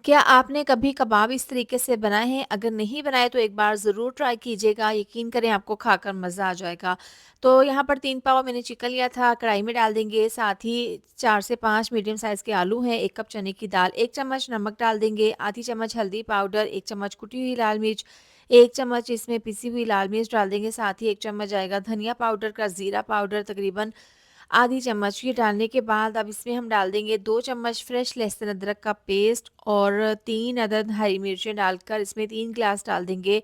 क्या आपने कभी कबाब इस तरीके से बनाए हैं? अगर नहीं बनाए तो एक बार ज़रूर ट्राई कीजिएगा, यकीन करें आपको खाकर मज़ा आ जाएगा। तो यहाँ पर 3 पाव मैंने चिकन लिया था, कढ़ाई में डाल देंगे, साथ ही 4 से 5 मीडियम साइज़ के आलू हैं, 1 कप चने की दाल, 1 चम्मच नमक डाल देंगे, आधी चम्मच हल्दी पाउडर, 1 चम्मच कुटी हुई लाल मिर्च, 1 चम्मच इसमें पिसी हुई लाल मिर्च डाल देंगे, साथ ही 1 चम्मच जाएगा धनिया पाउडर का, ज़ीरा पाउडर तकरीबन आधी चम्मच। ये डालने के बाद अब इसमें हम डाल देंगे 2 चम्मच फ्रेश लहसुन अदरक का पेस्ट और 3 अदद हरी मिर्चें डालकर इसमें 3 ग्लास डाल देंगे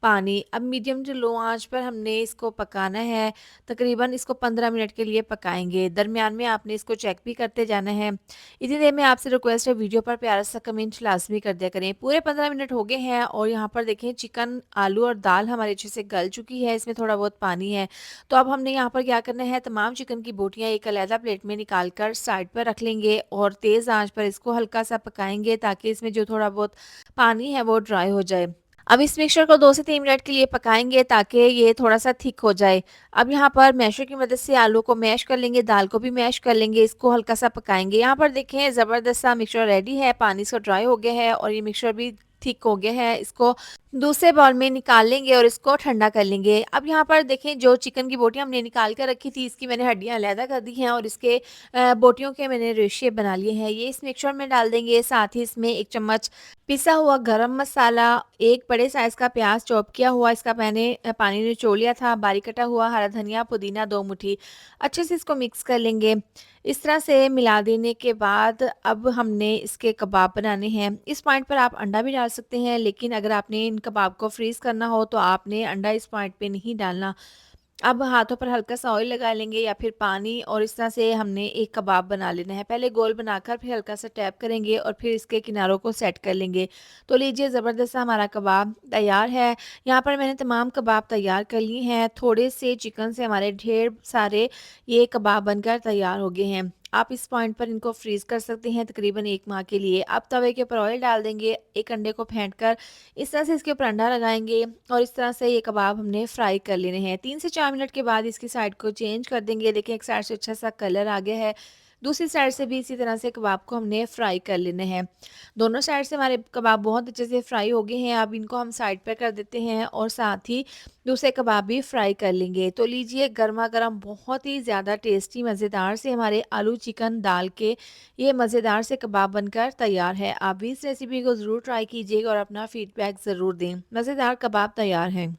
पानी। अब मीडियम टू लो आंच पर हमने इसको पकाना है, तकरीबन इसको 15 मिनट के लिए पकाएंगे। दरमियान में आपने इसको चेक भी करते जाना है। इतनी देर में आपसे रिक्वेस्ट है, वीडियो पर प्यारा सा कमेंट लाजमी कर दिया करें। पूरे 15 मिनट हो गए हैं और यहाँ पर देखें चिकन, आलू और दाल हमारी अच्छे से गल चुकी है, इसमें थोड़ा बहुत पानी है। तो अब हमने यहाँ पर क्या करना है, तमाम चिकन की बोटियाँ एक अलहदा प्लेट में निकाल कर साइड पर रख लेंगे और तेज़ आंच पर इसको हल्का सा पकाएंगे ताकि इसमें जो थोड़ा बहुत पानी है वो ड्राई हो जाए। अब इस मिक्सचर को 2 से 3 मिनट के लिए पकाएंगे ताकि ये थोड़ा-सा थिक हो जाए। अब यहाँ पर मैशर की मदद से आलू को मैश कर लेंगे, दाल को भी मैश कर लेंगे, इसको हल्का-सा पकाएँगे। यहाँ पर देखें ज़बरदस्त सा मिक्सचर रेडी है, पानी इसका ड्राई हो गया है और ये मिक्सचर भी थिक हो गया है। इसको दूसरे बाउल में निकाल लेंगे और इसको ठंडा कर लेंगे। अब यहाँ पर देखें जो चिकन की बोटियाँ हमने निकाल कर रखी थी, इसकी मैंने हड्डियाँ अलहदा कर दी हैं और इसके बोटियों के मैंने रेशे बना लिए हैं। ये इस मिक्सचर में डाल देंगे, साथ ही इसमें 1 चम्मच पिसा हुआ गरम मसाला, 1 बड़े साइज़ का प्याज चॉप किया हुआ, इसका मैंने पानी निचोड़ लिया था, बारीक कटा हुआ हरा धनिया, पुदीना 2 मुट्ठी। अच्छे से इसको मिक्स कर लेंगे। इस तरह से मिला देने के बाद अब हमने इसके कबाब बनाने हैं। इस पॉइंट पर आप अंडा भी डाल सकते हैं, लेकिन अगर आपने इन कबाब को फ्रीज़ करना हो तो आपने अंडा इस पॉइंट पे नहीं डालना। अब हाथों पर हल्का-सा ऑयल लगा लेंगे या फिर पानी और इस तरह से हमने एक कबाब बना लेना है। पहले गोल बनाकर फिर हल्का-सा टैप करेंगे और फिर इसके किनारों को सेट कर लेंगे। तो लीजिए ज़बरदस्त सा हमारा कबाब तैयार है। यहाँ पर मैंने तमाम कबाब तैयार कर लिए हैं। थोड़े से चिकन से हमारे ढेर सारे ये कबाब बनकर तैयार हो गए हैं। आप इस पॉइंट पर इनको फ्रीज़ कर सकते हैं तकरीबन 1 माह के लिए। अब तवे के ऊपर ऑयल डाल देंगे, एक अंडे को फेंट कर इस तरह से इसके ऊपर अंडा लगाएँगे और इस तरह से ये कबाब हमने फ्राई कर लेने हैं। 3 से 4 मिनट के बाद इसकी साइड को चेंज कर देंगे। देखिए एक साइड से अच्छा-सा कलर आ गया है। दूसरी साइड से भी इसी तरह से कबाब को हमने फ्राई कर लेने हैं। दोनों साइड से हमारे कबाब बहुत अच्छे से फ्राई हो गए हैं। अब इनको हम साइड पर कर देते हैं और साथ ही दूसरे कबाब भी फ्राई कर लेंगे। तो लीजिए गरमा-गरम बहुत ही ज़्यादा टेस्टी मज़ेदार से हमारे आलू चिकन दाल के ये मज़ेदार से कबाब बनकर तैयार है। आप भी इस रेसिपी को ज़रूर ट्राई कीजिएगा और अपना फीडबैक ज़रूर दें। मज़ेदार कबाब तैयार हैं।